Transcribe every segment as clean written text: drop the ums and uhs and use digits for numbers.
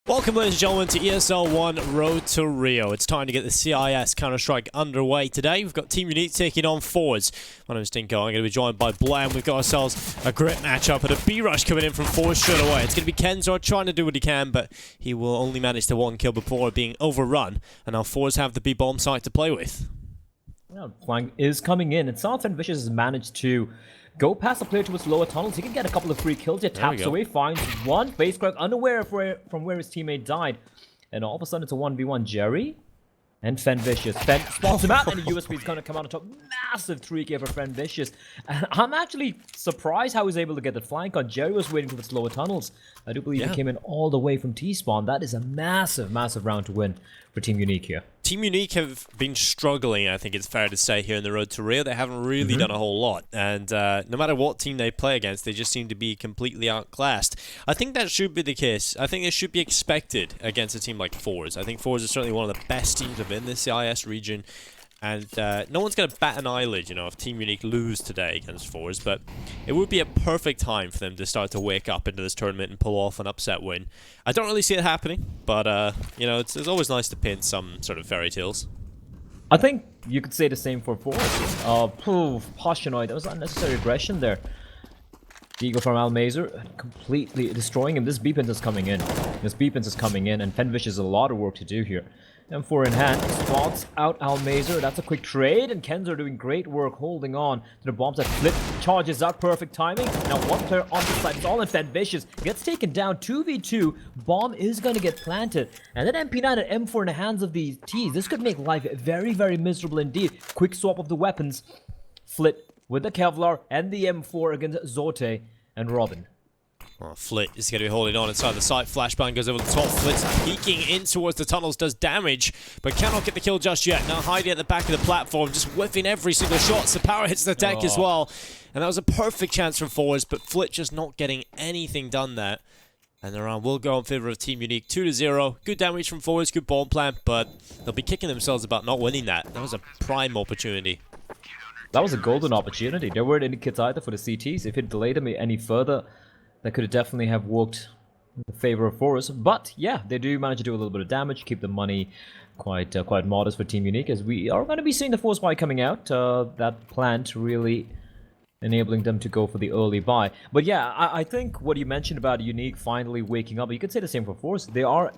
Welcome, ladies and gentlemen, to ESL 1 Road to Rio. It's time to get the CIS Counter-Strike underway today. We've got Team Unique taking on forZe. My name is Dinko. I'm going to be joined by Blam. We've got ourselves a great matchup and a B-Rush coming in from forZe straight away. It's going to be Kenzo trying to do what he can, but he will only manage to one kill before being overrun. And now forZe have the B-bomb site to play with. Yeah, Flank is coming in, and South and Vicious has managed to go past the player towards lower tunnels. He can get a couple of free kills. He taps away, finds one face crack, unaware of from where his teammate died. And all of a sudden, it's a 1v1. Jerry and forZe. Fen spawns him out, and the USB is going to come out on top. Massive 3K for forZe. And I'm actually surprised how he was able to get the flank on. Jerry was waiting for the lower tunnels. I do believe he came in all the way from T-spawn. That is a massive, massive round to win for Team Unique here. Team Unique have been struggling, I think it's fair to say, here in the Road to Rio. They haven't really done a whole lot. And no matter what team they play against, they just seem to be completely outclassed. I think that should be the case. I think it should be expected against a team like forZe. I think forZe is certainly one of the best teams within the CIS region. And no one's going to bat an eyelid, you know, if Team Unique lose today against forZe. But it would be a perfect time for them to start to wake up into this tournament and pull off an upset win. I don't really see it happening, but, you know, it's always nice to pin some sort of fairy tales. I think you could say the same for forZe. Poshinoid, that was unnecessary aggression there. Eagle from Almazer, completely destroying him. This B-Pins is coming in. And forZe has a lot of work to do here. M4 in hand, spots out Almazer. That's a quick trade, and Kenzo doing great work holding on to the bombs that flip. Charges out, perfect timing. Now one player on the side, it's all in forZe. Gets taken down, 2v2. Bomb is going to get planted. And then MP9 and M4 in the hands of these T's. This could make life very, very miserable indeed. Quick swap of the weapons. Flit with the Kevlar and the M4 against Zorte and Robin. Oh, Flit is going to be holding on inside the site. Flashbang goes over the top. Flit's peeking in towards the tunnels, does damage, but cannot get the kill just yet. Now hiding at the back of the platform, just whiffing every single shot. So power hits the deck as well. And that was a perfect chance from forZe, but Flit just not getting anything done there. And the round will go in favor of Team Unique, 2-0. Good damage from forZe, good bomb plant, but they'll be kicking themselves about not winning that. That was a prime opportunity. That was a golden opportunity. There weren't any kits either for the CTs. If it delayed them any further, that could have definitely have worked in favor of forZe. But yeah, they do manage to do a little bit of damage, keep the money quite modest for Team Unique, as we are going to be seeing the force buy coming out. That plant really enabling them to go for the early buy. But yeah, I think what you mentioned about Unique finally waking up, you could say the same for forZe. They are,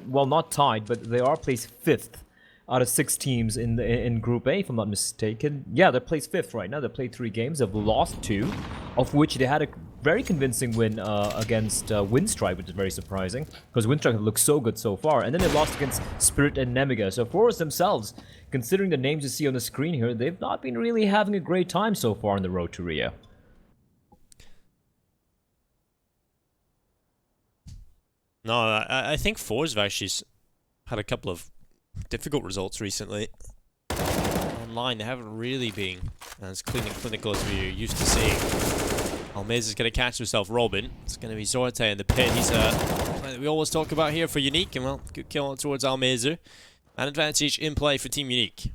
well, not tied, but they are placed 5th out of 6 teams in Group A, if I'm not mistaken. Yeah, they're placed 5th right now. They played 3 games. They've lost 2, of which they had a very convincing win against Windstrike, which is very surprising, because Windstrike looks so good so far. And then they lost against Spirit and Nemiga. So forZe themselves, considering the names you see on the screen here, they've not been really having a great time so far on the road to Rio. No, I think forZe have actually had a couple of difficult results recently. Online, they haven't really been as clean and clinical as we're used to seeing. Almazer's going to catch himself. Robin. It's going to be Zorte in the pit. He's we always talk about here for Unique, and well, good kill on towards Almazer. An advantage in play for Team Unique.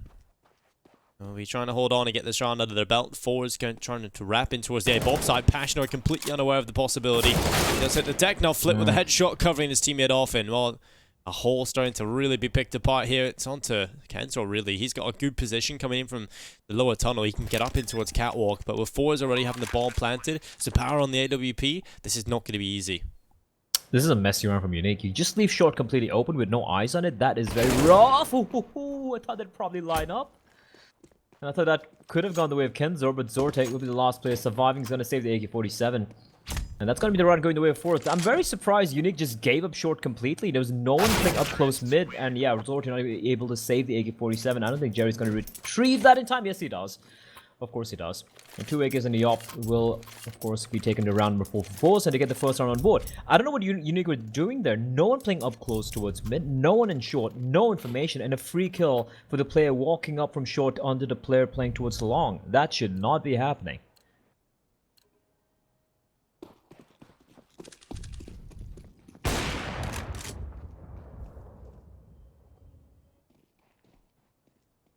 We'll be trying to hold on and get this round under their belt. forZe trying to wrap in towards the A-bomb side. Passionate, completely unaware of the possibility. He does hit the deck now. Flip with a headshot covering his teammate off, and well, a hole starting to really be picked apart here. It's on to Kenzo, really. He's got a good position coming in from the lower tunnel. He can get up in towards Catwalk, but with forZe already having the bomb planted, so power on the AWP, this is not going to be easy. This is a messy round from Unique. You just leave short completely open with no eyes on it. That is very rough. I thought that'd probably line up. And I thought that could have gone the way of Kenzo, but Zorte will be the last player surviving. He's going to save the AK-47. And that's going to be the round going the way of forZe. I'm very surprised Unique just gave up short completely. There was no one playing up close mid. And yeah, Zorte not able to save the AK-47. I don't think Jerry's going to retrieve that in time. Yes, he does. Of course he does. And 2 AKs in the op will, of course, be taken to round number 4 for forZe and to get the first round on board. I don't know what Unique were doing there. No one playing up close towards mid. No one in short. No information. And a free kill for the player walking up from short onto the player playing towards the long. That should not be happening.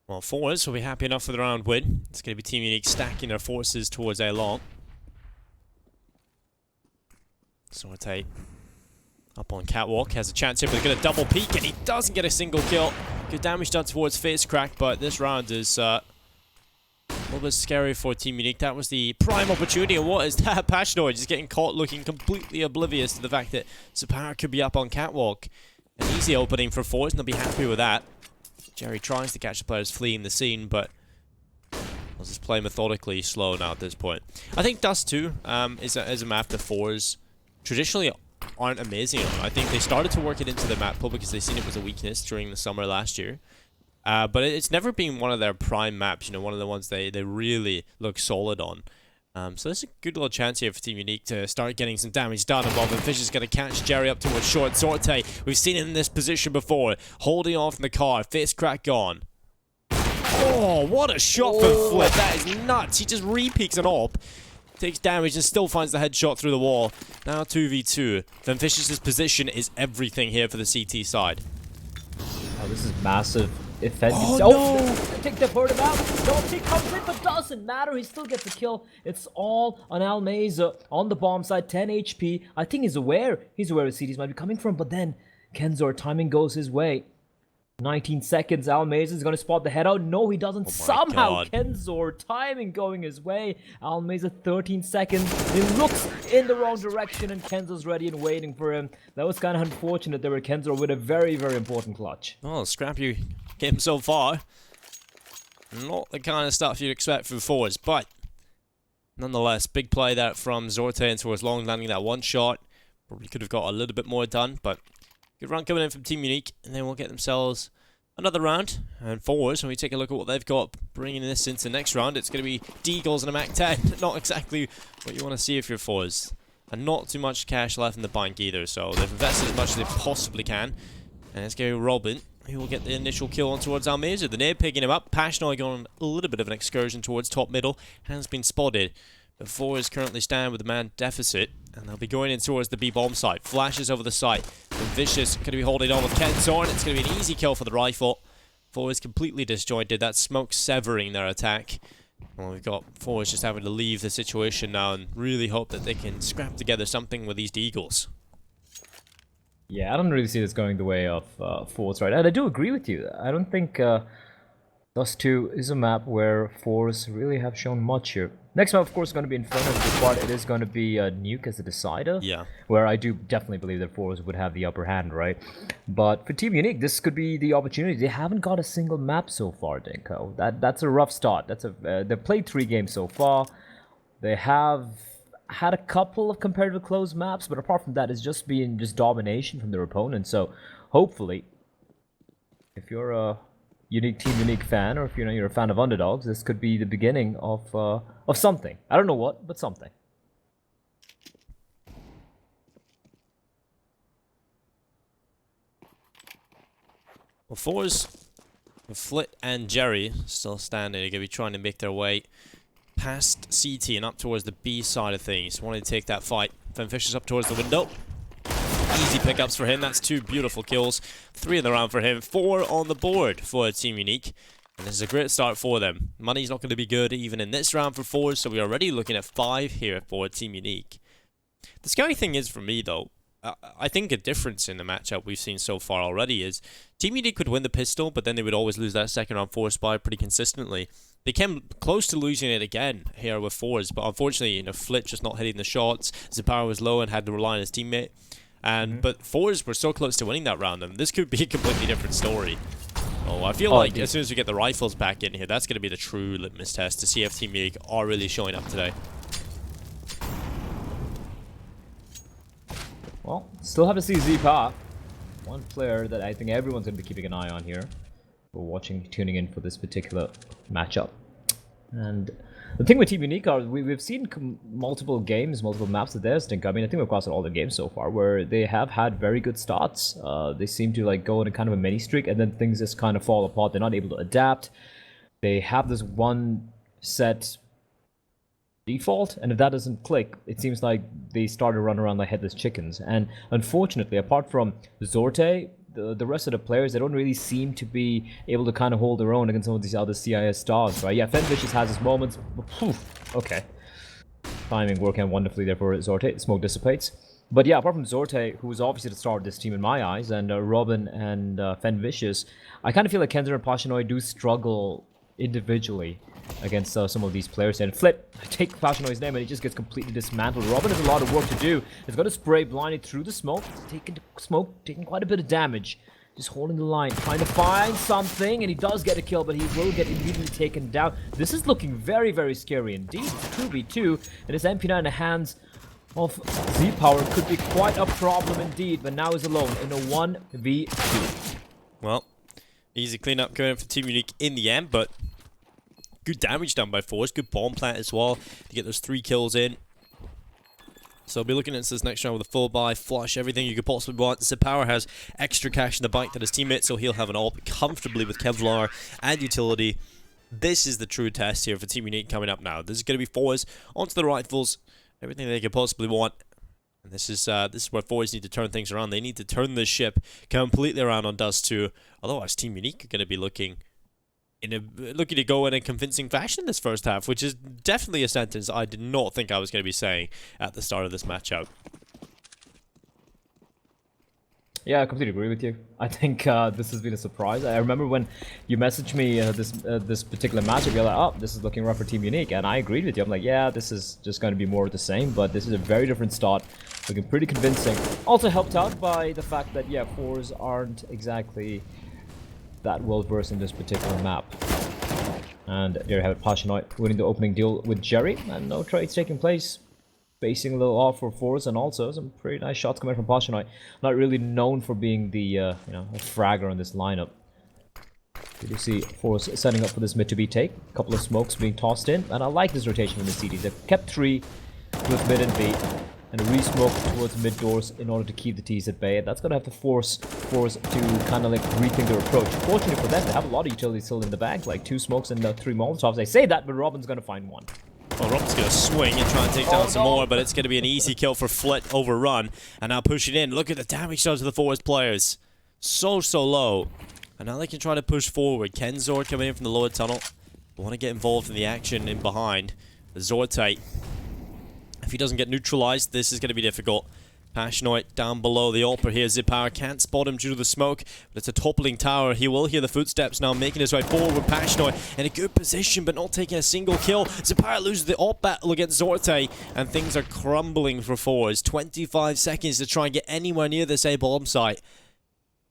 Well, forZe will be happy enough for the round win. It's going to be Team Unique stacking their forces towards A long. Sorte Up on Catwalk, has a chance here, but he's going to double peek, and he doesn't get a single kill. Good damage done towards Face Crack, but this round is a little bit scary for Team Unique. That was the prime opportunity, and what is that? Pashnoid just getting caught looking completely oblivious to the fact that Zapara could be up on Catwalk. An easy opening for forZe, and they'll be happy with that. Jerry tries to catch the players fleeing the scene, but I'll just play methodically slow now at this point. I think Dust2 is a map that forZe traditionally aren't amazing on. I think they started to work it into the map pool because they seen it was a weakness during the summer last year. But it's never been one of their prime maps, you know, one of the ones they really look solid on. So there's a good little chance here for Team Unique to start getting some damage done. And Fish is going to catch Jerry up towards short. Sorte, we've seen him in this position before, holding off in the car. Face Crack gone. Oh, what a shot from Flip. That is nuts. He just re-peeks an AWP. Takes damage and still finds the headshot through the wall. Now 2v2. Fish's position is everything here for the CT side. Oh, this is massive. Oh, no! Take the bird out. Dolce comes in, but doesn't matter. He still gets a kill. It's all on Almeza on the bomb side. 10 HP. I think he's aware. He's aware where CTs might be coming from, but then Kenzor timing goes his way. 19 seconds. Almeza is going to spot the head out. No, he doesn't. Somehow God. Kenzor timing going his way. Almeza 13 seconds. He looks in the wrong direction, and Kenzor's ready and waiting for him. That was kind of unfortunate there were Kenzor with a very, very important clutch. Oh, scrappy game so far. Not the kind of stuff you'd expect from forZe, but nonetheless, big play there from Zorte into his long, landing that one shot. Probably could have got a little bit more done, but good run coming in from Team Unique, and they will get themselves another round. And forZe, when we take a look at what they've got, bringing this into the next round, it's going to be Deagles and a Mac 10. Not exactly what you want to see if you're forZe. And not too much cash left in the bank either, so they've invested as much as they possibly can. And it's going to be Robin, who will get the initial kill on towards Almeza. The nade picking him up. Pashnoi going on a little bit of an excursion towards top middle. Has been spotted. But forZe currently stand with a man deficit. And they'll be going in towards the B bomb site. Flashes over the site. And Vicious going to be holding on with Kenzor. It's going to be an easy kill for the rifle. forZe completely disjointed. That smoke severing their attack. Well, we've got forZe just having to leave the situation now and really hope that they can scrap together something with these Deagles. Yeah, I don't really see this going the way of forZe, right? And I do agree with you. I don't think Dust2 is a map where forZe really have shown much here. Next map, of course, is going to be Inferno. This part, it is going to be Nuke as a decider. Yeah. Where I do definitely believe that forZe would have the upper hand, right? But for Team Unique, this could be the opportunity. They haven't got a single map so far, Dinko. That's a rough start. They've played 3 games so far. They have had a couple of comparative close maps, but apart from that, it's just been domination from their opponent. So hopefully, if you're a Team Unique fan, or if you're a fan of underdogs, this could be the beginning of something. I don't know what, but something. Well, forZe, Flit and Jerry still standing. They're going to be trying to make their way past CT and up towards the B side of things. Wanting to take that fight. Fish is up towards the window. Easy pickups for him. That's 2 beautiful kills. 3 in the round for him. 4 on the board for Team Unique. And this is a great start for them. Money's not going to be good even in this round for forZe, so we're already looking at 5 here for Team Unique. The scary thing is for me, though, I think a difference in the matchup we've seen so far already is Team Unique could win the pistol, but then they would always lose that second round force buy pretty consistently. They came close to losing it again here with forZe, but unfortunately, Flit just not hitting the shots. Zapara was low and had to rely on his teammate. But forZe were so close to winning that round, and this could be a completely different story. Oh, I feel like as soon as we get the rifles back in here, that's going to be the true litmus test to see if Team Unique are really showing up today. Well, still have to see Zipa. One player that I think everyone's going to be keeping an eye on here. We're tuning in for this particular matchup. And the thing with Team Unique are we've seen multiple games, multiple maps of theirs. I mean, I think we've crossed all the games so far where they have had very good starts. They seem to go in a kind of a mini streak, and then things just kind of fall apart. They're not able to adapt. They have this one set default, and if that doesn't click, it seems like they start to run around like headless chickens. And unfortunately, apart from Zorte, the rest of the players, they don't really seem to be able to kind of hold their own against some of these other CIS stars, right? Yeah, Fenvicious has his moments. Okay. Timing working out wonderfully there for Zorte. Smoke dissipates. But yeah, apart from Zorte, who was obviously the star of this team in my eyes, and Robin and Fen Vicious, I kind of feel like Kenzer and Pashanoi do struggle individually against some of these players. And Flip, take Pashanoi's name, and he just gets completely dismantled. Robin has a lot of work to do. He's got to spray blindly through the smoke, taking quite a bit of damage. Just holding the line, trying to find something, and he does get a kill, but he will get immediately taken down. This is looking very, very scary indeed. It's 2v2, and his MP9 in the hands of Z-Power could be quite a problem indeed, but now he's alone in a 1v2. Well, easy cleanup going for Team Unique in the end, but good damage done by forZe. Good bomb plant as well to get those 3 kills in. So I'll be looking into this next round with a full buy, flush, everything you could possibly want. CIS has extra cash in the bank to his teammates, so he'll have an AWP comfortably with Kevlar and utility. This is the true test here for Team Unique coming up now. This is going to be forZe onto the rifles, everything they could possibly want. And this is where forZe need to turn things around. They need to turn this ship completely around on Dust2. Otherwise, Team Unique are going to be looking to go in a convincing fashion this first half, which is definitely a sentence I did not think I was going to be saying at the start of this matchup. Yeah, I completely agree with you. I think this has been a surprise. I remember when you messaged me this particular matchup, you're like, oh, this is looking rough for Team Unique, and I agreed with you. I'm like, yeah, this is just going to be more of the same, but this is a very different start, looking pretty convincing. Also helped out by the fact that, yeah, forZe aren't exactly that well versed in this particular map. And there you have it, Pashanoi winning the opening deal with Jerry, and no trades taking place. Facing a little off for forZe, and also some pretty nice shots coming from Pashanoi. Not really known for being the you know, a fragger in this lineup. You do see forZe setting up for this mid to B take. A couple of smokes being tossed in, and I like this rotation from the CDs. They've kept 3 with mid and B, and a re-smoke towards mid doors in order to keep the T's at bay. And that's gonna have to force forZe to kind of like rethink their approach. Fortunately for them, they have a lot of utility still in the bag, like 2 smokes and 3 Molotovs. I say that, but Robin's gonna find 1. Well, Robin's going to swing and try and take down some more, but it's going to be an easy kill for Flit overrun. And now push it in. Look at the damage done to the forZe players. So low. And now they can try to push forward. Kenzor coming in from the lower tunnel. Want to get involved in the action in behind. The Zorte. If he doesn't get neutralized, this is going to be difficult. Pashanoi down below the AWP here. CIS can't spot him due to the smoke, but it's a toppling tower. He will hear the footsteps now, making his way forward. Pashanoi in a good position, but not taking a single kill. CIS loses the AWP battle against Zorte, and things are crumbling for forZe. 25 seconds to try and get anywhere near this A bomb site.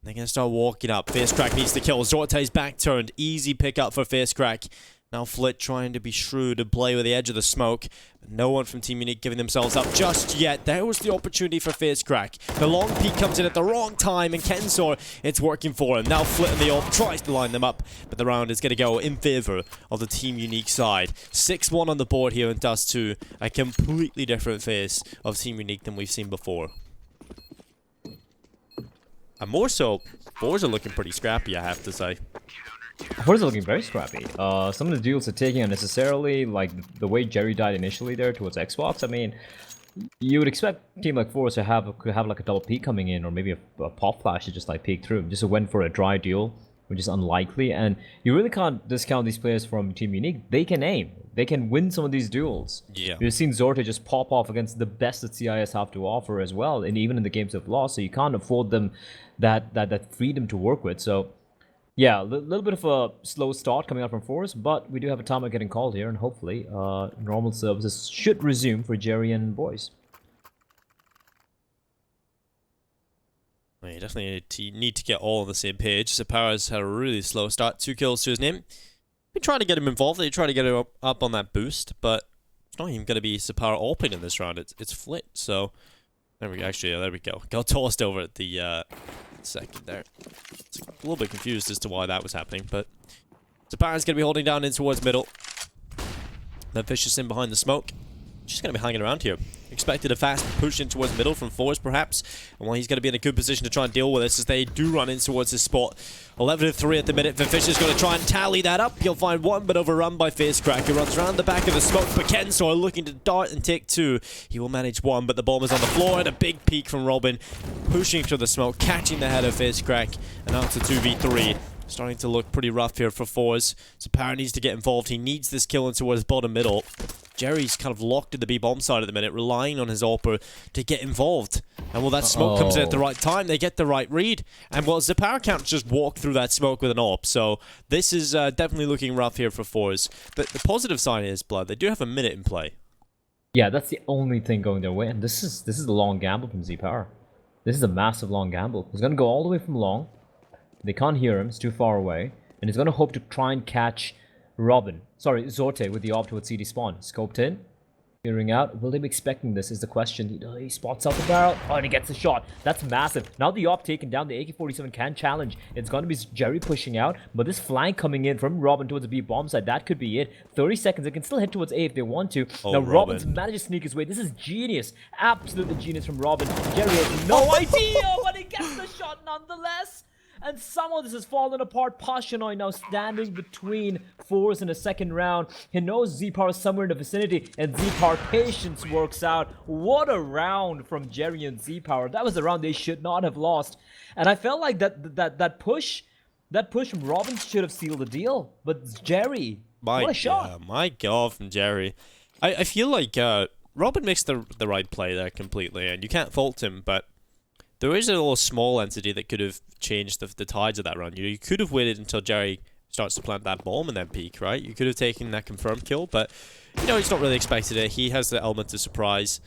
They're going to start walking up. FaceCrack needs to kill. Zorte's back turned. Easy pickup for FaceCrack. Now Flit trying to be shrewd and play with the edge of the smoke. But no one from Team Unique giving themselves up just yet. There was the opportunity for FaceCrack. The long peek comes in at the wrong time, and Kenzor, it's working for him. Now Flit and the AWP tries to line them up, but the round is going to go in favor of the Team Unique side. 6-1 on the board here in Dust2. A completely different face of Team Unique than we've seen before. And more so, forZe are looking pretty scrappy, I have to say. forZe are looking very scrappy. Some of the deals are taking unnecessarily, like the way Jerry died initially there towards Xbox. I mean, you would expect a team like forZe to have like a double peek coming in, or maybe a pop flash to just like peek through. Just went for a dry deal, which is unlikely. And you really can't discount these players from Team Unique. They can aim. They can win some of these duels. Yeah. We've seen Zorte just pop off against the best that CIS have to offer as well, and even in the games they've lost. So you can't afford them that freedom to work with. So yeah, a little bit of a slow start coming out from forZe, but we do have a timer getting called here, and hopefully normal services should resume for Jerry and boys. Well, you definitely need to get all on the same page. CIS had a really slow start, 2 kills to his name. We trying to get him involved, they try to get him up on that boost, but it's not even going to be CIS AWPing in this round, it's Flit, so there we go. Actually, yeah, there we go. Got tossed over at the second there. It's a little bit confused as to why that was happening, but CIS going to be holding down in towards middle. Then Vicious in behind the smoke. Just going to be hanging around here. Expected a fast push in towards middle from forZe, perhaps. And while he's going to be in a good position to try and deal with this, as they do run in towards his spot. 11-3 at the minute. Vicious going to try and tally that up. He'll find 1, but overrun by FaceCrack, who runs around the back of the smoke. But Kenzor looking to dart and take 2. He will manage 1, but the bomb is on the floor. And a big peek from Robin, pushing through the smoke, catching the head of FaceCrack. And now it's a 2v3. Starting to look pretty rough here for forZe. CIS needs to get involved. He needs this kill in towards bottom middle. Jerry's kind of locked in the B bomb side at the minute, relying on his AWPer to get involved. And well, that smoke comes in at the right time, they get the right read. And well, Zepower can't just walk through that smoke with an AWP. So this is definitely looking rough here for forZe. But the positive sign is, Blood, they do have a minute in play. Yeah, that's the only thing going their way. And this is a long gamble from Zepower. This is a massive long gamble. He's going to go all the way from long. They can't hear him, it's too far away. And he's going to hope to try and catch Zorte with the AWP towards CD spawn. Scoped in, hearing out. Will they be expecting this is the question. He spots out the barrel. Oh, and he gets the shot. That's massive. Now the AWP taken down. The AK-47 can challenge. It's going to be Jerry pushing out. But this flank coming in from Robin towards the B bomb side, that could be it. 30 seconds. They can still head towards A if they want to. Now Robin's managed to sneak his way. This is genius. Absolutely genius from Robin. Jerry has no idea, but he gets the shot nonetheless. And somehow this has fallen apart. Pashanoi now standing between forZe in the second round. He knows Zepower is somewhere in the vicinity, and Zepower patience works out. What a round from Jerry and Zepower. That was a round they should not have lost. And I felt like that push from Robin should have sealed the deal. But Jerry, what a shot. Yeah, my God, from Jerry. I feel like Robin makes the right play there completely, and you can't fault him, but there is a little small entity that could have changed the tides of that round. You could have waited until Jerry starts to plant that bomb and then peek, right? You could have taken that confirmed kill, but, you know, he's not really expected it. He has the element of surprise.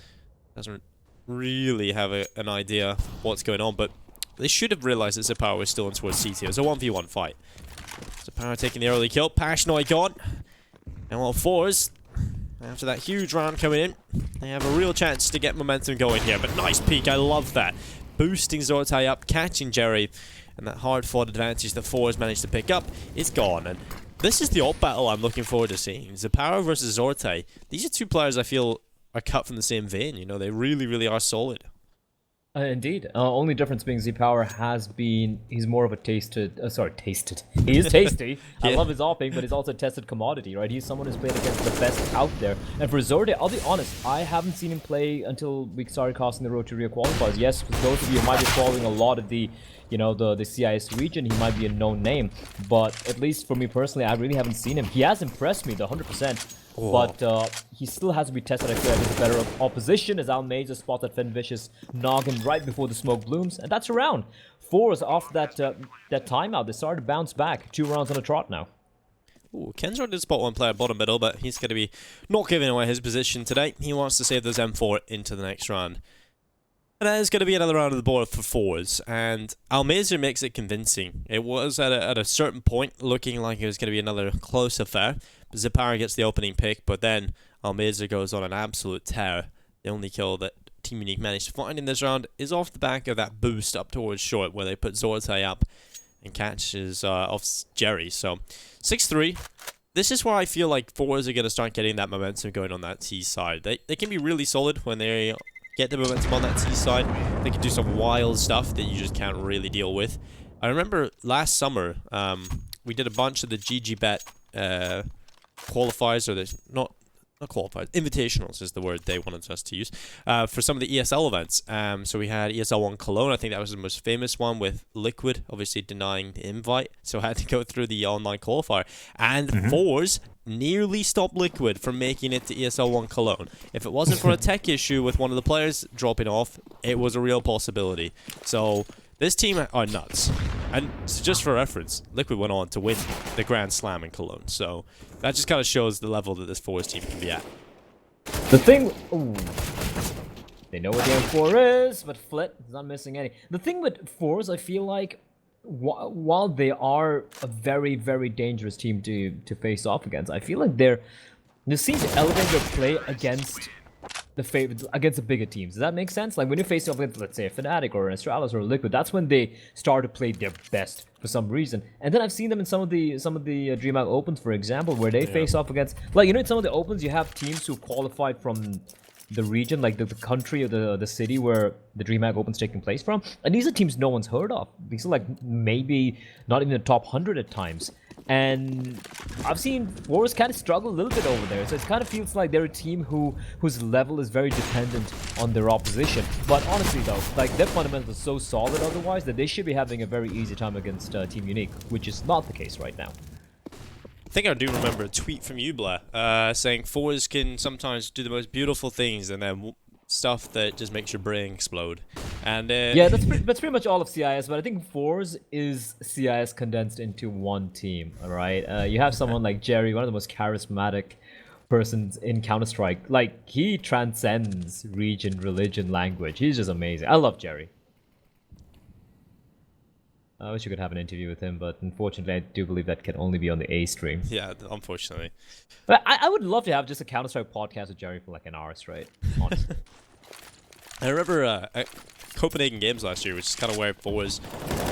Doesn't really have an idea of what's going on, but they should have realized that Zepower was still in towards CT. It was a 1v1 fight. Zepower taking the early kill. Pashanoi gone. And while forZe, after that huge round coming in, they have a real chance to get momentum going here. But nice peek. I love that. Boosting Zorte up, catching Jerry, and that hard-fought advantage that forZe managed to pick up is gone. And this is the AWP battle I'm looking forward to seeing. Zepower versus Zorte. These are two players I feel are cut from the same vein. You know, they really, really are solid. Indeed. Only difference being Zepower has been, he's more of a tasted. He is tasty. Yeah. I love his AWPing, but he's also a tested commodity, right? He's someone who's played against the best out there. And for Zorte, I'll be honest, I haven't seen him play until we started crossing the road to Rio qualifiers. Yes, for those of you who might be following a lot of the, you know, the CIS region, he might be a known name. But at least for me personally, I really haven't seen him. He has impressed me, the 100%. Oh. But he still has to be tested, I feel like, with better opposition, as Almeida spots that Fenvicious noggin right before the smoke blooms, and that's a round. forZe, off that timeout, they started to bounce back. 2 rounds on a trot now. Ooh, Kenzor did spot one player bottom middle, but he's going to be not giving away his position today. He wants to save those M4 into the next round. And that is going to be another round of the board for forZe, and Almeida makes it convincing. It was at a certain point looking like it was going to be another close affair. Zepower gets the opening pick, but then Almeida goes on an absolute tear. The only kill that Team Unique managed to find in this round is off the back of that boost up towards short, where they put Zorte up and catches off Jerry. So 6-3. This is where I feel like forZe are going to start getting that momentum going on that T side. They can be really solid when they get the momentum on that T side. They can do some wild stuff that you just can't really deal with. I remember last summer, we did a bunch of the GGBet qualifiers, or not qualifiers, invitationals is the word they wanted us to use, for some of the ESL events. So we had ESL 1 Cologne. I think that was the most famous one, with Liquid obviously denying the invite, so I had to go through the online qualifier. And forZe nearly stopped Liquid from making it to ESL 1 Cologne. If it wasn't for a tech issue with one of the players dropping off, it was a real possibility. So this team are nuts. And so just for reference, Liquid went on to win the Grand Slam in Cologne. So that just kind of shows the level that this forZe team can be at. The thing... Ooh. They know what the M4 is, but Flit is not missing any. The thing with forZe, I feel like, while they are a very, very dangerous team to face off against, I feel like they seem to elevate their play against the bigger teams. Does that make sense? Like when you're facing off against, let's say, a Fnatic or an Astralis or a Liquid, that's when they start to play their best for some reason. And then I've seen them in some of the DreamHack Opens, for example, where they face off against, like, you know, in some of the Opens you have teams who qualified from the region, like the country or the city where the DreamHack Open's taking place from, and these are teams no one's heard of. These are like maybe not even the top 100 at times. And I've seen forZe kind of struggle a little bit over there, so it kind of feels like they're a team whose level is very dependent on their opposition. But honestly though, like their fundamentals are so solid otherwise that they should be having a very easy time against Team Unique, which is not the case right now. think I do remember a tweet from you, Blair, saying forZe can sometimes do the most beautiful things and then stuff that just makes your brain explode. And yeah, that's pretty much all of CIS, but I think forZe is CIS condensed into one team, alright? You have someone like Jerry, one of the most charismatic persons in Counter-Strike. Like, he transcends region, religion, language. He's just amazing. I love Jerry. I wish you could have an interview with him, but unfortunately I do believe that can only be on the A stream. Yeah, unfortunately. But I would love to have just a Counter-Strike podcast with Jerry for like an hour straight, honestly. I remember at Copenhagen Games last year, which is kind of where forZe,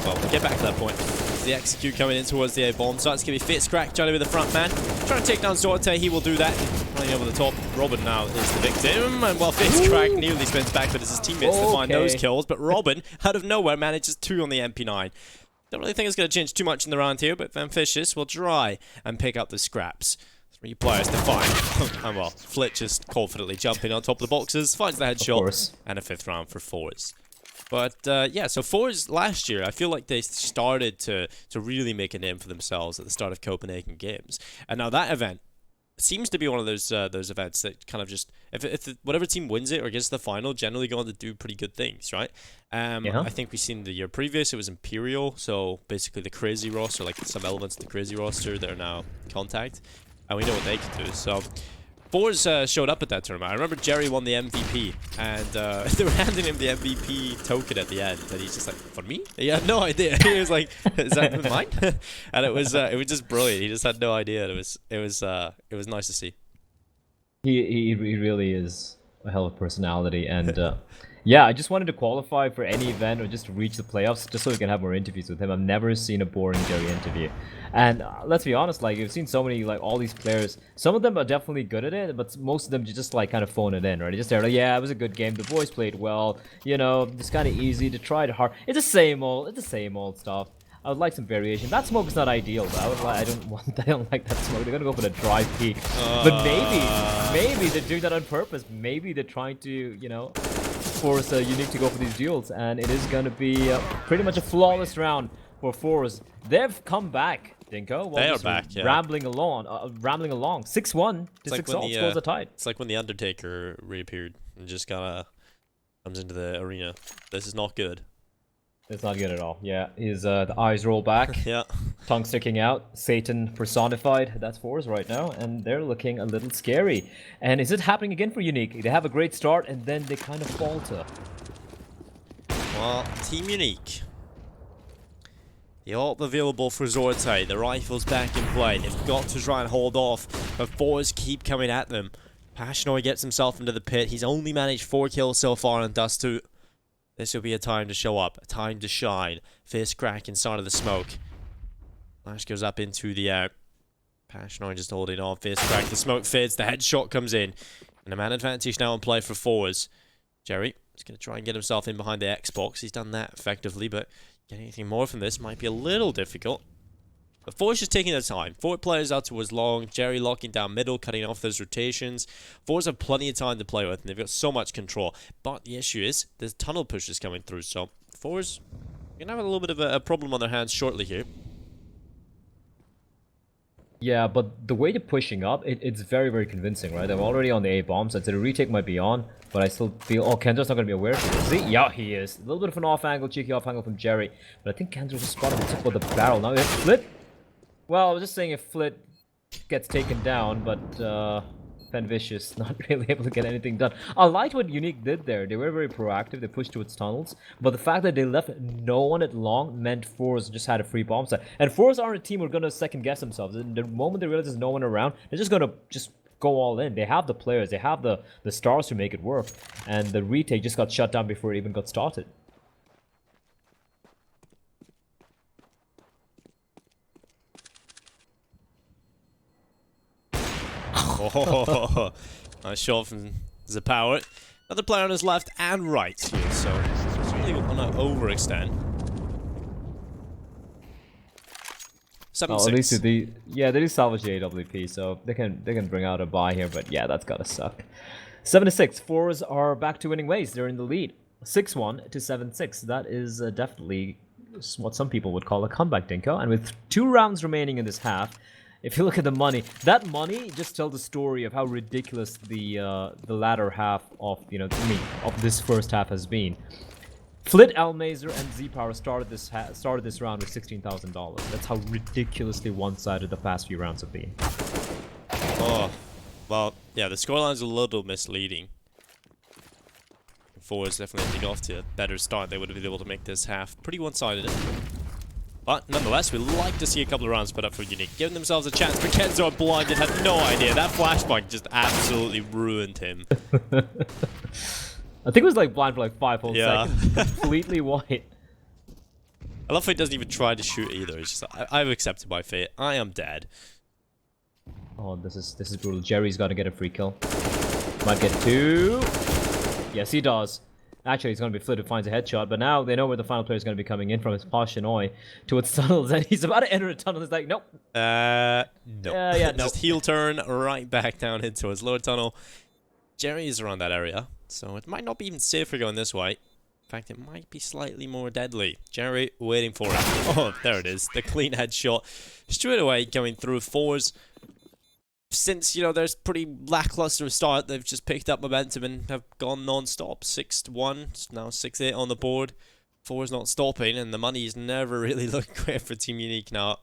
well, we'll get back to that point. The execute coming in towards the A bomb. So that's going to be forZe, Johnny with the front man. Trying to take down Zorte, he will do that. Running over the top, Robin now is the victim. And while forZe nearly spins back, but it's his teammates to find those kills. But Robin, out of nowhere, manages 2 on the MP9. Don't really think it's going to change too much in the round here, but Vanficious will try and pick up the scraps. 3 players to find. And well, Flit just confidently jumping on top of the boxes, finds the headshot, and a 5th round for forZe. But yeah, so forZe last year, I feel like they started to really make a name for themselves at the start of Copenhagen Games. And now that event seems to be one of those events that kind of just, if whatever team wins it or gets to the final, generally go on to do pretty good things, right? I think we've seen the year previous, it was Imperial, so basically the crazy roster, like some elements of the crazy roster that are now Contact. And we know what they can do, so forZe showed up at that tournament. I remember Jerry won the MVP, and they were handing him the MVP token at the end, and he's just like, "For me?" He had no idea. He was like, "Is that mine?" And it was just brilliant. He just had no idea. And it was nice to see. He really is a hell of a personality, and yeah, I just wanted to qualify for any event or just to reach the playoffs, just so we can have more interviews with him. I've never seen a boring Jerry interview, and let's be honest, like you've seen so many, like all these players. Some of them are definitely good at it, but most of them just like kind of phone it in, right? Just like, yeah, it was a good game. The boys played well. You know, it's kind of easy to try hard. It's the same old stuff. I would like some variation. That smoke is not ideal, though. I don't like that smoke. They're gonna go for the dry peak, but maybe they're doing that on purpose. Maybe they're trying to, you know, force Unique to go for these duels, and it is gonna be pretty much a flawless round for forZe. They've come back, Dinko. They are back, yeah. Rambling along, 6-1 to 6-all. Scores are tied. It's like when the Undertaker reappeared and just kind of comes into the arena. This is not good. It's not good at all. Yeah, his the eyes roll back. Yeah. Tongue sticking out. Satan personified. That's forZe right now, and they're looking a little scary. And is it happening again for Unique? They have a great start, and then they kind of falter. Well, Team Unique. The ult available for Zorte. The rifle's back in play. They've got to try and hold off, but forZe keep coming at them. Passionoi gets himself into the pit. He's only managed 4 kills so far on Dust2. This will be a time to show up, a time to shine. Fist crack inside of the smoke. Flash goes up into the air. Passionoi just holding on. Fist crack, the smoke fits, the headshot comes in. And a man advantage now in play for forZe. Jerry is going to try and get himself in behind the Xbox. He's done that effectively, but getting anything more from this might be a little difficult. But forZe is taking their time. 4 players out towards long. Jerry locking down middle, cutting off those rotations. forZe have plenty of time to play with, and they've got so much control. But the issue is, there's tunnel pushes coming through, so forZe going to have a little bit of a problem on their hands shortly here. Yeah, but the way they're pushing up, it's very, very convincing, right? They're already on the A bomb, so the retake might be on, but I still feel... Oh, Kendra's not going to be aware. See? Yeah, he is. A little bit of an off-angle, cheeky off-angle from Jerry, but I think Kendra just spotted the tip of the barrel. Now, if Flit... Well, I was just saying if Flit gets taken down, but Vanficious not really able to get anything done. I liked what Unique did there. They were very proactive. They pushed towards tunnels, but the fact that they left no one at long meant forZe just had a free bomb set. And forZe aren't a team who are going to second guess themselves. The moment they realize there's no one around, they're just going to go all in. They have the players. They have the stars to make it work. And the retake just got shut down before it even got started. Oh, nice shot from Zapower. Another player on his left and right here, so he's really want to overextend. 7-6. At least they do salvage the AWP, so they can bring out a buy here, but yeah, that's gotta suck. 7-6. forZe are back to winning ways. They're in the lead. 6-1 to 7-6. That is definitely what some people would call a comeback, Dinko. And with 2 rounds remaining in this half, if you look at the money, that money just tells the story of how ridiculous the latter half of of this first half has been. Flit, Almazer, and Z-Power started this round with $16,000. That's how ridiculously one-sided the past few rounds have been. Oh, well, yeah, the scoreline's a little misleading. forZe definitely got off to a better start. They would have been able to make this half pretty one-sided. But nonetheless, we like to see a couple of rounds put up for Unique, giving themselves a chance. But Kenzo blinded, had no idea. That flashbang just absolutely ruined him. I think it was like blind for like 5 whole seconds. Completely white. I love how he doesn't even try to shoot either. It's just, I've accepted my fate. I am dead. Oh, this is brutal. Jerry's got to get a free kill. Might get 2. Yes, he does. Actually, he's going to be Flit who finds a headshot, but now they know where the final player is going to be coming in from. It's Pashanoi towards tunnels, and he's about to enter a tunnel. He's like, nope. No. Yeah, no. Just heel turn right back down into his lower tunnel. Jerry is around that area, so it might not be even safer going this way. In fact, it might be slightly more deadly. Jerry waiting for it. Oh, there it is. The clean headshot. Straight away going through forZe. Since, there's pretty lackluster start, they've just picked up momentum and have gone non-stop. 6-1, now 6-8 on the board. forZe not stopping, and the money's never really looked great for Team Unique now.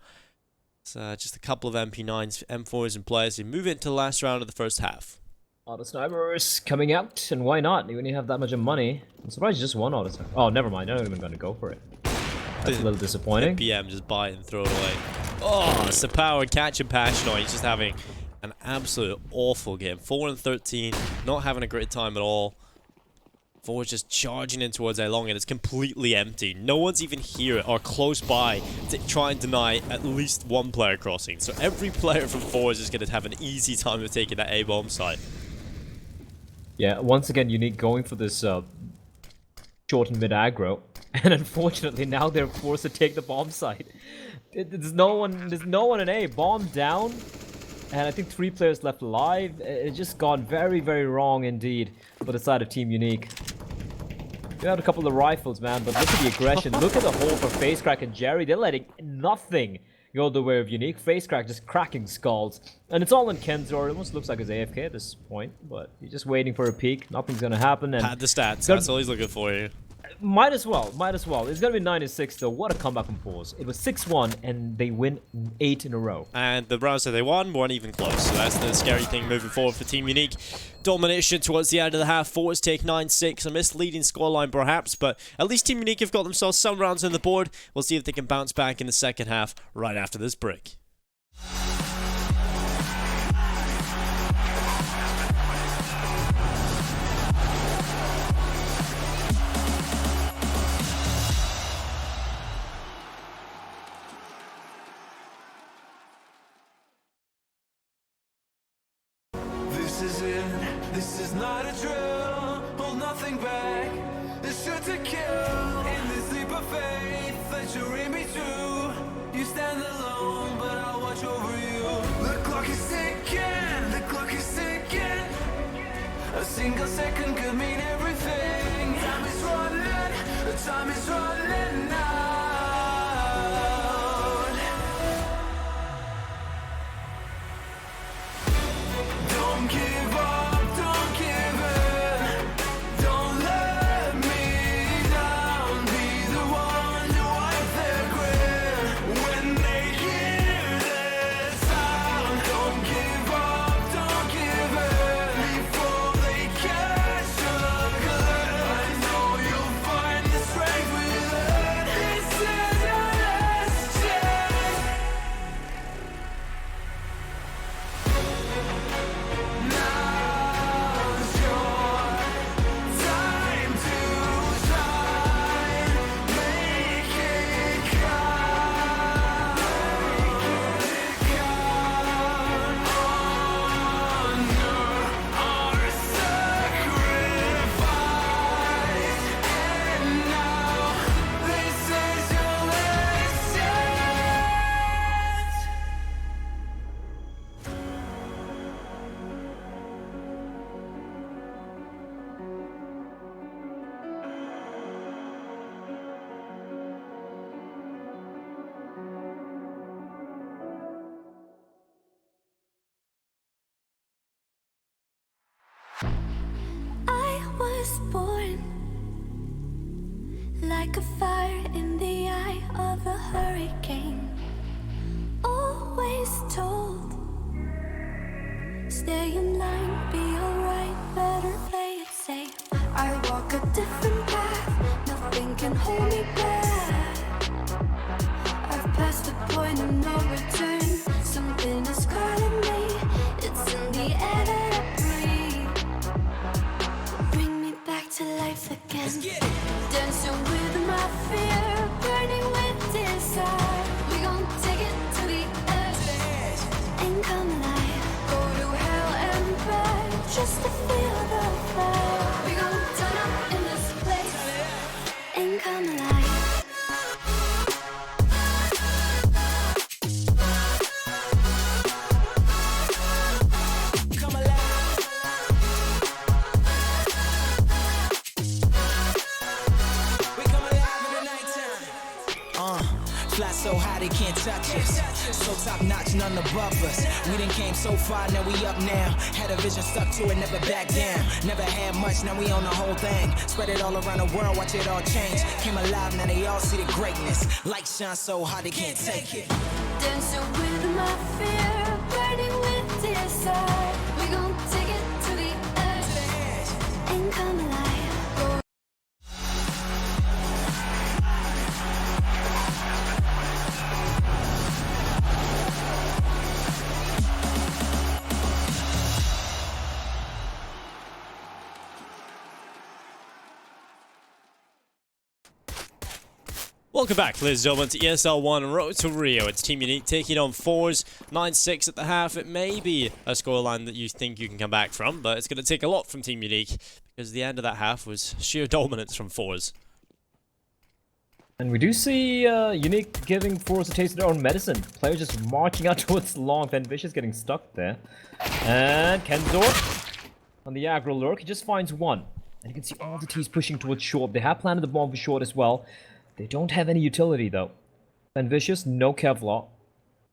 It's just a couple of MP9s, M4s and players who move into the last round of the first half. Auto snipers coming out, and why not? When you have that much of money. I'm surprised you just one auto sniper. Oh, never mind. They're not even going to go for it. That's a little disappointing. PM just buy it and throw it away. Oh, it's the power catching Passionate. He's just having an absolute awful game. 4-13, not having a great time at all. forZe just charging in towards A long, and it's completely empty. No one's even here or close by to try and deny at least one player crossing. So every player from forZe is going to have an easy time of taking that A bomb site. Yeah, once again, Unique going for this short and mid aggro, and unfortunately now they're forced to take the bomb site. There's no one in A. Bomb down, and I think 3 players left alive. It's just gone very, very wrong indeed for the side of Team Unique. We had a couple of rifles, man, but look at the aggression. Look at the hole for FaceCrack and Jerry. They're letting nothing go the way of Unique. FaceCrack just cracking skulls. And it's all in Kenzo. It almost looks like he's AFK at this point, but he's just waiting for a peek. Nothing's going to happen. And had the stats. That's all he's looking for here. Might as well. It's going to be 9-6 though. What a comeback from forZe. It was 6-1 and they win 8 in a row. And the rounds that they won weren't even close. So that's the scary thing moving forward for Team Unique. Domination towards the end of the half. forZe take 9-6. A misleading scoreline perhaps, but at least Team Unique have got themselves some rounds on the board. We'll see if they can bounce back in the second half right after this break. This is not a drill, hold nothing back. It's sure to kill in this leap of faith that you're in me true. You stand alone, but I'll watch over you. The clock is ticking, the clock is ticking. A single second could mean everything. Time is running, the time is running out. Don't give up. With was born like a fire in the eye of a hurricane. Always told, stay in line, be alright, better play it safe. I walk a different path, nothing can hold me back. I've passed the point of no return, something is calling me, it's in the air that I breathe. Bring me back to life again, dancing with my fear, burning with desire. We gon' take it to the edge and come alive. Go to hell and back just to feel the fire. We gon' turn up in this place and come alive. Fly so high they can't touch us. So top notch, none above us. We done came so far, now we up now. Had a vision, stuck to it, never back down. Never had much, now we own the whole thing. Spread it all around the world, watch it all change. Came alive, now they all see the greatness. Light shine so hard they can't take it. Dancing with my fear, burning with desire. We gon' take it to the edge and come alive. Welcome back, ladies and gentlemen, to ESL 1 Road to Rio. It's Team Unique taking on forZe, 9-6 at the half. It may be a scoreline that you think you can come back from, but it's going to take a lot from Team Unique, because the end of that half was sheer dominance from forZe. And we do see Unique giving forZe a taste of their own medicine. Players just marching out towards long, then Vicious getting stuck there. And Kenzor on the aggro lurk, he just finds one. And you can see all the T's pushing towards short. They have planted the bomb for short as well. They don't have any utility though. And Vicious, no Kevlar.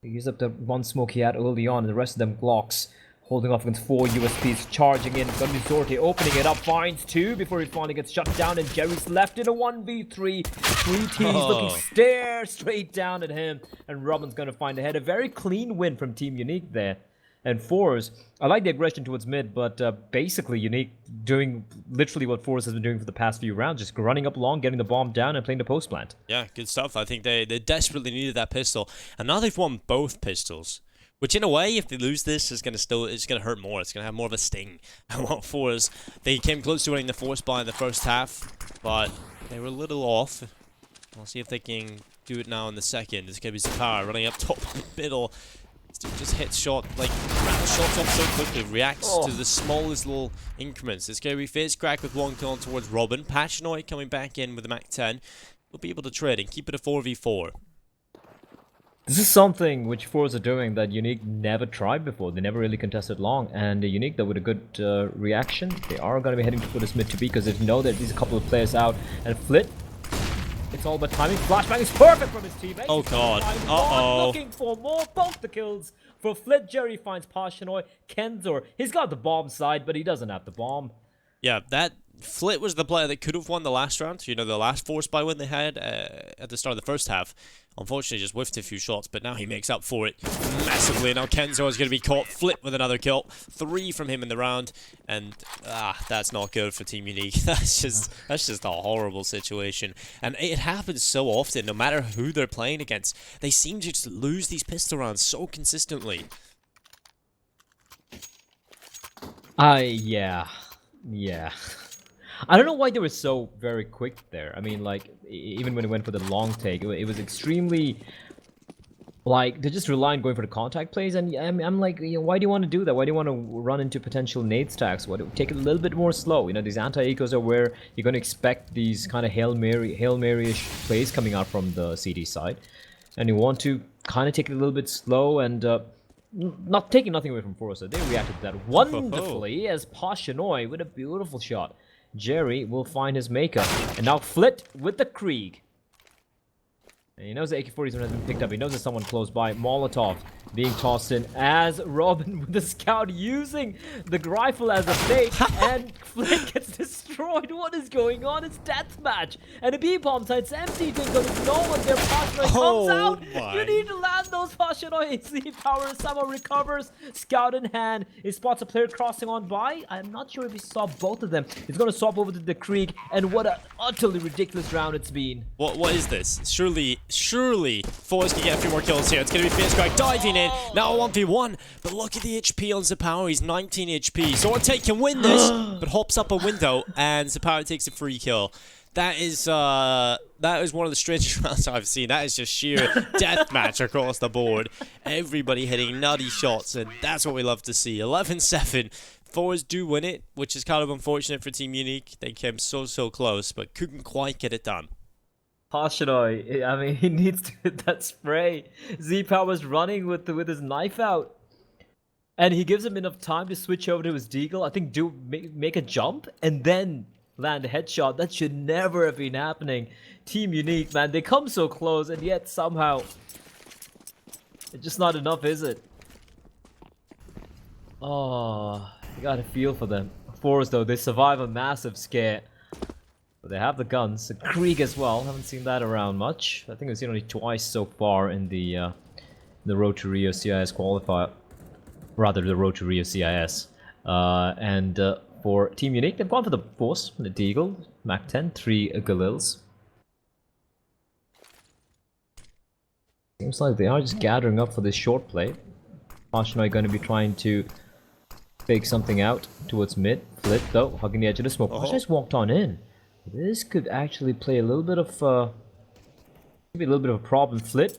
He used up the one smoke he had early on, and the rest of them Glocks. Holding off against 4 USPs, charging in. Gonna be Zorti opening it up, finds 2 before he finally gets shut down, and Jerry's left in a 1v3. 3 T's looking stare straight down at him, and Robin's gonna find a head. A very clean win from Team Unique there. And forZe, I like the aggression towards mid, but basically Unique doing literally what forZe has been doing for the past few rounds, just running up long, getting the bomb down, and playing the post plant. Yeah, good stuff. I think they desperately needed that pistol, and now they've won both pistols. Which, in a way, if they lose this, it's gonna hurt more. It's gonna have more of a sting. I want forZe. They came close to winning the force buy in the first half, but they were a little off. I'll see if they can do it now in the second. It's gonna be Zakar running up top in the middle. This dude just hits shot, like, rattles shots off so quickly, reacts to the smallest little increments. It's gonna be FaZeCrack with one kill towards Robin. Passionoi coming back in with the Mac 10. We'll be able to trade and keep it a 4v4. This is something which forZe are doing that Unique never tried before. They never really contested long, and Unique, though, with a good reaction, they are going to be heading for this mid to B, because they know that there's a couple of players out. And Flit, it's all about timing. Flashbang is perfect from his teammate. Oh god. Looking for more. Both the kills for Flit. Jerry finds Passionoi. Kenzor, he's got the bomb side, but he doesn't have the bomb. Yeah, that Flit was the player that could have won the last round. You know, the last force buy win they had at the start of the first half. Unfortunately, just whiffed a few shots, but now he makes up for it massively. Now Kenzor is going to be caught. Flit with another kill. 3 from him in the round, and that's not good for Team Unique. That's just a horrible situation, and it happens so often. No matter who they're playing against, they seem to just lose these pistol rounds so consistently. Yeah. I don't know why they were so very quick there. I mean, like, even when it went for the long take, it was extremely, like, they're just relying on going for the contact plays, and I'm like, you know, why do you want to do that? Why do you want to run into potential nade stacks? Take it a little bit more slow. You know, these anti-ecos are where you're going to expect these kind of Hail Mary-ish plays coming out from the CD side, and you want to kind of take it a little bit slow, and not taking nothing away from forZe. They reacted to that wonderfully as Passionoi with a beautiful shot. Jerry will find his maker. And now Flit with the Krieg. And he knows the AK-47 has been picked up. He knows there's someone close by. Molotov being tossed in as Robin with the scout using the rifle as a bait. And Flick gets destroyed. What is going on? It's deathmatch. And the B-bomb site's empty. There's no one there. Pashanoi comes out. You need to land those Pashanoi. Z Power somehow recovers. Scout in hand. He spots a player crossing on by. I'm not sure if he saw both of them. He's going to swap over to the Krieg. And what an utterly ridiculous round it's been. What is this? Surely forZe can get a few more kills here. It's going to be FaZe diving in. Now a 1v1. But look at the HP on Zapower. He's 19 HP. Zorte can win this, but hops up a window, and Zapower takes a free kill. That is one of the strangest rounds I've seen. That is just sheer deathmatch across the board. Everybody hitting nutty shots, and that's what we love to see. 11-7. forZe do win it, which is kind of unfortunate for Team Unique. They came so close, but couldn't quite get it done. Pashanoi, I mean, he needs to hit that spray. Z-Power was running with his knife out. And he gives him enough time to switch over to his deagle. I think make a jump and then land a headshot. That should never have been happening. Team Unique, man, they come so close and yet somehow it's just not enough, is it? Oh, you gotta feel for them. forZe, though, they survive a massive scare. But they have the guns. The Krieg as well. Haven't seen that around much. I think we've seen only twice so far in the Road to Rio CIS qualifier. Rather, the Road to Rio CIS. And for Team Unique, they've gone for the force, the Deagle, Mac 10, 3 Galils. Seems like they are just gathering up for this short play. Pashanoi going to be trying to fake something out towards mid. Flip though, hugging the edge of the smoke. Pashanoi's walked on in. This could actually play a little bit of maybe a little bit of a problem. Flit.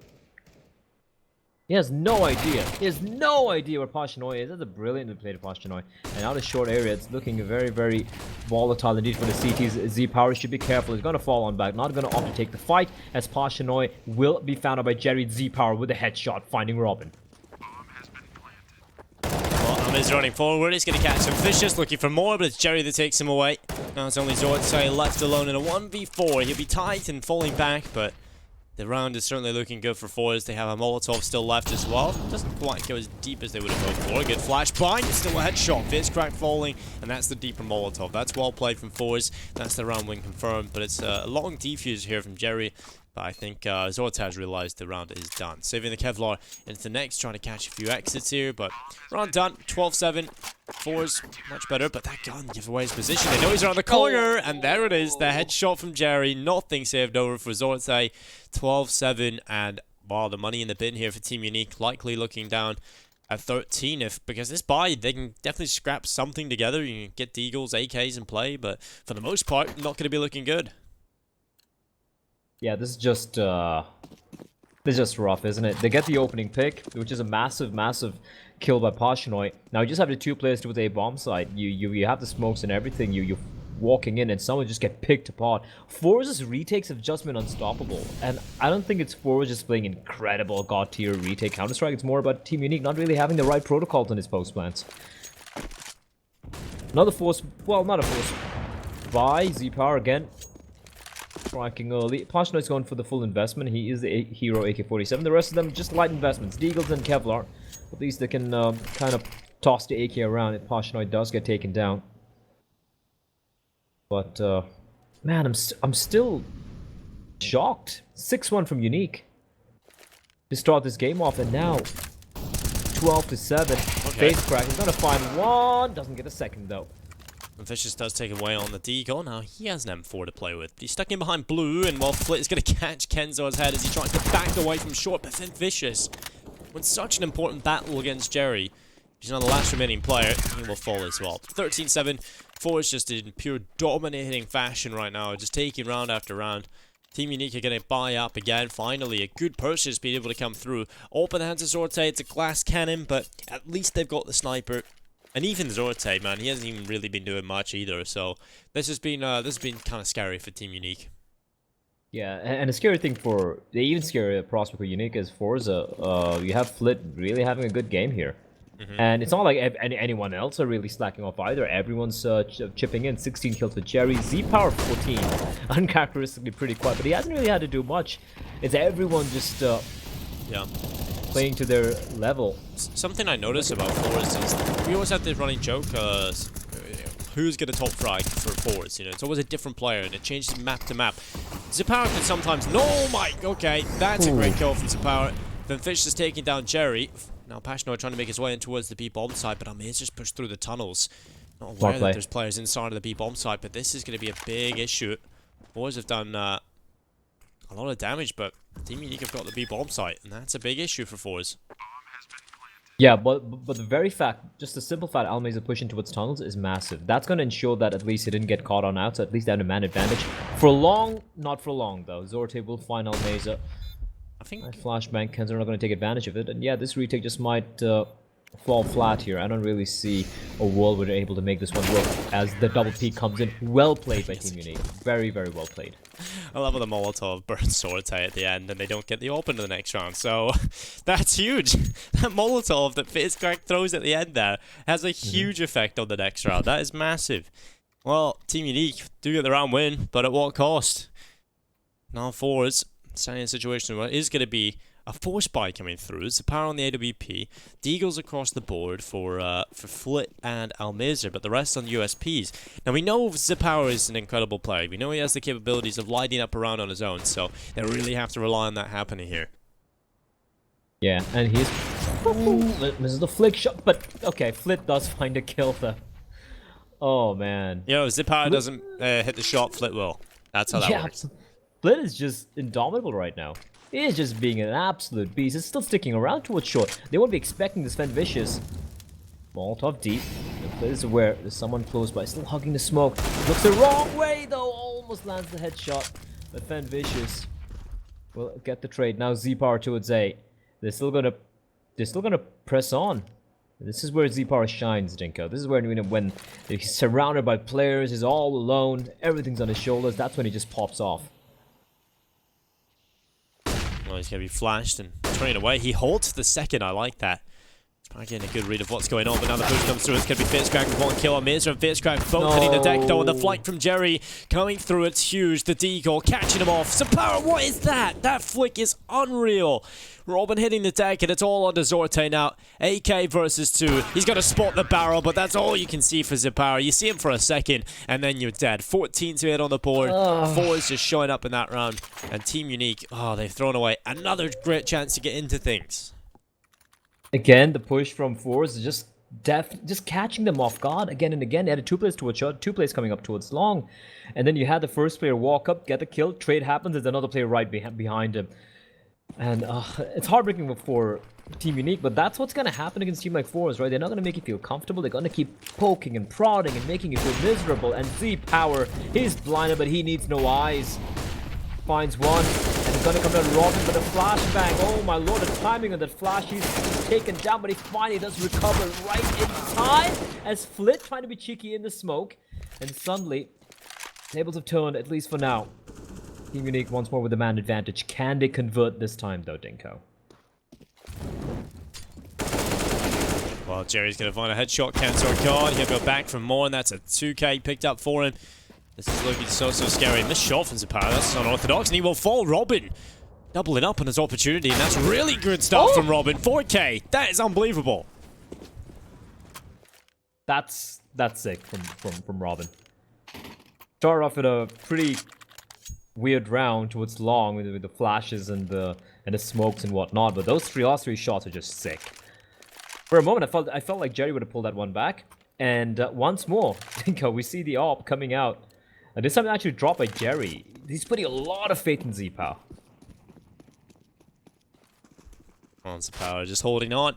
He has no idea. He has no idea where Pashanoi is. That's a brilliantly played Pashanoi. And out of short area, it's looking very volatile indeed for the CTs. Z Power should be careful. He's going to fall on back. Not going to opt to take the fight, as Pashanoi will be found out by Jerry. Z Power with a headshot, finding Robin. Well, is running forward. He's going to catch some fishes, looking for more, but it's Jerry that takes him away. Now it's only Zorte left alone in a 1v4. He'll be tight and falling back, but the round is certainly looking good for forZe. They have a Molotov still left as well. Doesn't quite go as deep as they would have hoped for. Good flashbang, still a headshot. Fierce crack falling, and that's the deeper Molotov. That's well played from forZe. That's the round win confirmed, but it's a long defuse here from Jerry. But I think Zorte has realized the round is done. Saving the Kevlar into the next, trying to catch a few exits here, but round done. 12-7. forZe much better, but that gun gives away his position. They know he's around the corner, and there it is. The headshot from Jerry. Nothing saved over for Zorte. 12-7, and wow, the money in the bin here for Team Unique. Likely looking down at 13, because this buy, they can definitely scrap something together. You can get Deagles, AKs in play, but for the most part, not going to be looking good. Yeah, this is just rough, isn't it? They get the opening pick, which is a massive kill by Pashanoi. Now you just have the two players with a bomb site. You have the smokes and everything. You're walking in, and someone just get picked apart. forZe's retakes have just been unstoppable, and I don't think it's forZe just playing incredible god tier retake Counter-Strike. It's more about Team Unique not really having the right protocols on his post plants. Another force, well, not a force. By Z Power again. Striking early. Pashanoi's going for the full investment. He is the hero AK-47. The rest of them just light investments. Deagles and Kevlar. At least they can kind of toss the AK around if Pashanoi does get taken down. But man, I'm still shocked. 6-1 from Unique to start this game off, and now 12-7. Okay. Face crack. He's gonna find one. Doesn't get a second though. And Vicious does take away on the Deagle. Now he has an M4 to play with. He's stuck in behind blue, and while Flit is going to catch Kenzo's head as he tries to back away from short, but then Vicious, when such an important battle against Jerry, he's not the last remaining player, he will fall as well. 13-7, forZe just in pure dominating fashion right now, just taking round after round. Team Unique are going to buy up again. Finally, a good purchase being able to come through. Open hands of Zorte, it's a glass cannon, but at least they've got the sniper. And even Zorte, man, he hasn't even really been doing much either. So this has been kind of scary for Team Unique. Yeah, and a scary thing the even scarier prospect for Unique is forZe. You have Flit really having a good game here. And it's not like anyone else are really slacking off either. Everyone's chipping in. 16 kills for Jerry. Z-Power 14. Uncharacteristically pretty quiet, but he hasn't really had to do much. It's everyone just Yeah. playing to their level. Something I notice about forZe is we always have this running joke, who's gonna top frag for forZe, you know, it's always a different player and it changes map to map. Z-Power can sometimes, no Mike, okay, that's a great kill from Z-Power. Then Fish is taking down Jerry. Now Pashnor trying to make his way in towards the B-bomb site, but Almaze just pushed through the tunnels. Not aware that there's players inside of the B-bomb site, but this is gonna be a big issue. forZe have done a lot of damage, but Team Unique have got the B-bomb site, and that's a big issue for forZe. Yeah, but the very fact, just the simple fact Almaze are pushing towards tunnels is massive. That's going to ensure that at least he didn't get caught on out, so at least they have a man advantage. For long, not for long though. Zorte will find Almaze. I think Flashbang, Kenzo are not going to take advantage of it, and yeah, this retake just might fall flat here. I don't really see a world where they're able to make this one work as the double peak comes in. Well played by Team Unique. Very, very well played. I love how the Molotov burns Sorte at the end and they don't get the open in the next round, so that's huge. That Molotov that FaZe throws at the end there has a huge effect on the next round. That is massive. Well, Team Unique do get the round win, but at what cost? Now forZe standing in a situation where it is going to be a force buy coming through. It's the power on the AWP. Deagles across the board for Flit and Almazer, but the rest on USPs. Now we know Zipower is an incredible player. We know he has the capabilities of lighting up around on his own, so they really have to rely on that happening here. Yeah, and he's... This is the flick shot, but okay, Flit does find a kill though. Oh man. You know, Zipower doesn't hit the shot, Flit will. That's how that works. Flit is just indomitable right now. He is just being an absolute beast. It's still sticking around towards short. They won't be expecting this Fen Vicious. Molotov deep. Flit is aware there's someone close by. Still hugging the smoke. Looks the wrong way though. Almost lands the headshot. But Fen Vicious will get the trade. Now Z-Power towards A. They're still gonna press on. This is where Z-Power shines, Dinko. This is where when he's surrounded by players, he's all alone, everything's on his shoulders, that's when he just pops off. Well, he's going to be flashed and turning away. He holds the second. I like that. He's probably getting a good read of what's going on, but now the push comes through. It's going to be FaZe with one kill on Mazer and FaZe both hitting the deck, though, and the flight from Jerry coming through. It's huge. The deagle catching him off. Zapara, what is that? That flick is unreal. Robin hitting the deck, and it's all under Zorte now. AK versus 2. He's got to spot the barrel, but that's all you can see for Zapara. You see him for a second, and then you're dead. 14 to hit on the board. 4 is just showing up in that round. And Team Unique, they've thrown away another great chance to get into things. Again, the push from forZe is just catching them off guard again and again. They had 2 plays towards short, 2 plays coming up towards long. And then you had the first player walk up, get the kill, trade happens, there's another player right behind him. And it's heartbreaking for Team Unique, but that's what's going to happen against Team like forZe, right? They're not going to make you feel comfortable. They're going to keep poking and prodding and making you feel miserable. And Z-Power, he's blinded, but he needs no eyes. Finds one, and he's going to come down Robin with a flashbang. Oh my lord, the timing on that flash. He's taken down, but he finally does recover right in time as Flit trying to be cheeky in the smoke. And suddenly, tables have turned, at least for now. Team Unique once more with the man advantage. Can they convert this time though, Dinko? Well, Jerry's going to find a headshot cancel card. He'll go back for more, and that's a 2K picked up for him. This is looking so scary. Missed shot from Zapara. That's unorthodox, and he will fall. Robin doubling up on his opportunity, and that's really good stuff from Robin. 4K. That is unbelievable. That's sick from Robin. Start off with a pretty weird round towards long with the flashes and the smokes and whatnot, but those last three shots are just sick. For a moment, I felt like Jerry would have pulled that one back, and once more, we see the AWP coming out. And this time actually dropped by Jerry. He's putting a lot of faith in Z-Power. Z-Power just holding on.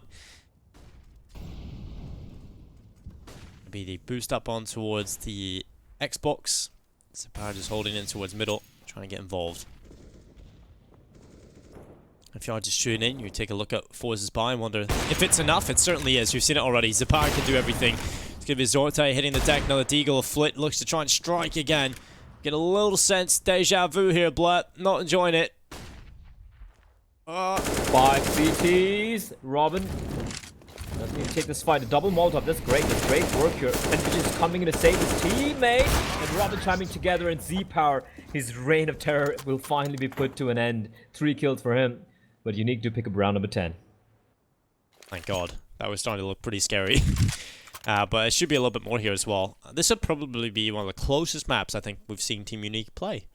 Be the boost up on towards the Xbox. Z-Power just holding in towards middle, trying to get involved. If you are just tuning in, you take a look at forZe's buy and wonder if it's enough. It certainly is. You've seen it already. Z-Power can do everything. It's going to be Zorte hitting the deck. Another deagle. Flit looks to try and strike again. Get a little sense. Deja vu here, Blut. Not enjoying it. 5 CTs. Robin Doesn't even take this fight. A double Molotov. That's great. That's great work here. And just coming in to save his teammate. And Robin chiming together, and Z-Power, his reign of terror will finally be put to an end. 3 kills for him. But Unique do pick up round number 10. Thank God. That was starting to look pretty scary. But it should be a little bit more here as well. This will probably be one of the closest maps I think we've seen Team Unique play.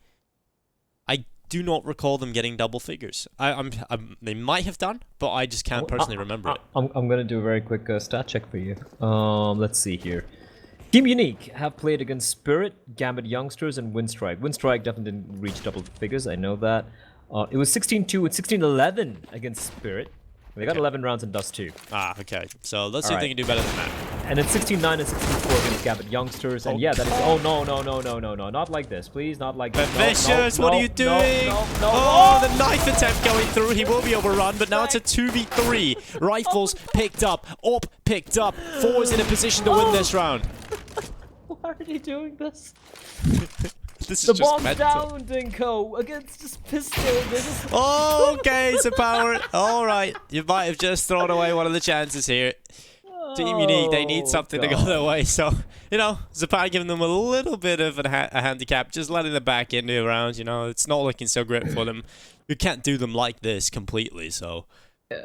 I do not recall them getting double figures. They might have done, but I just can't personally remember it. I'm gonna do a very quick stat check for you. Let's see here. Team Unique have played against Spirit, Gambit Youngsters, and Windstrike. Windstrike definitely didn't reach double figures, I know that. It was 16-2 and 16-11 against Spirit. They got 11 rounds in Dust2. Ah, okay. So let's see if they can do better than that. And then 16-9 and 16-4 against Gambit Youngsters. And yeah, that is... Oh, no. Not like this. Please, not like this. Vicious, what are you doing? No. Oh, the knife attempt going through. He will be overrun, but now it's a 2v3. Rifles picked up. AWP picked up. forZe in a position to win this round. Why are they doing this? This is The just bomb's mental. down, Dinko, against this pistol. Just... Okay, so power. All right, you might have just thrown away one of the chances here. Team Unique, they need something to go their way. So, you know, Zapan giving them a little bit of a handicap, just letting them back into the round. You know, it's not looking so great for them. You can't do them like this completely, so...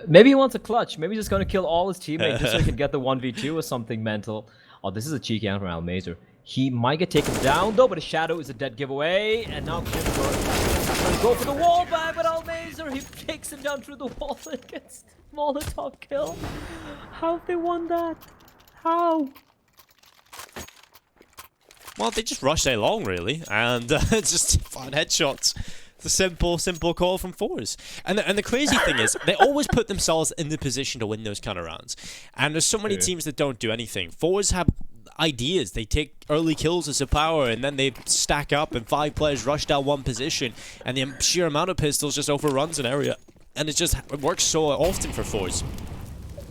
Maybe he wants a clutch. Maybe he's just going to kill all his teammates just so he can get the 1v2 or something mental. Oh, this is a cheeky out from Almazer. He might get taken down though, but a shadow is a dead giveaway. And now Kim's going to go for the wall back, but Almazer, he takes him down through the wall and gets Molotov kill. How have they won that? How? Well, they just rushed along, really, and just find headshots. It's a simple call from forZe. And the crazy thing is, they always put themselves in the position to win those kind of rounds. And there's so many teams that don't do anything. forZe have ideas. They take early kills as a power, and then they stack up, and 5 players rush down one position, and the sheer amount of pistols just overruns an area. And it works so often for forZe.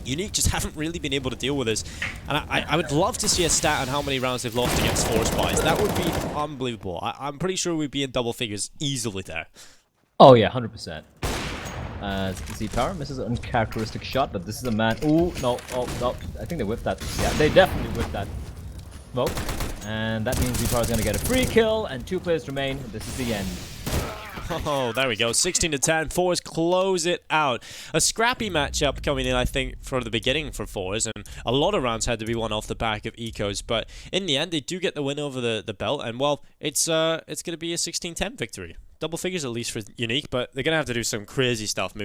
Unique just haven't really been able to deal with this. And I would love to see a stat on how many rounds they've lost against forZe buys. That would be unbelievable. I'm pretty sure we'd be in double figures easily there. Oh yeah, 100%. Z-Power misses an uncharacteristic shot, but this is a man... Ooh, no, oh, no. I think they whiffed that. Yeah, they definitely whiffed that smoke. And that means Z-Power is going to get a free kill, and 2 players remain. This is the end. Oh, there we go. 16-10. forZe close it out. A scrappy matchup coming in, I think, for the beginning for forZe, and a lot of rounds had to be won off the back of ecos. But in the end, they do get the win over the belt, and well, it's going to be a 16-10 victory. Double figures at least for Unique, but they're going to have to do some crazy stuff moving.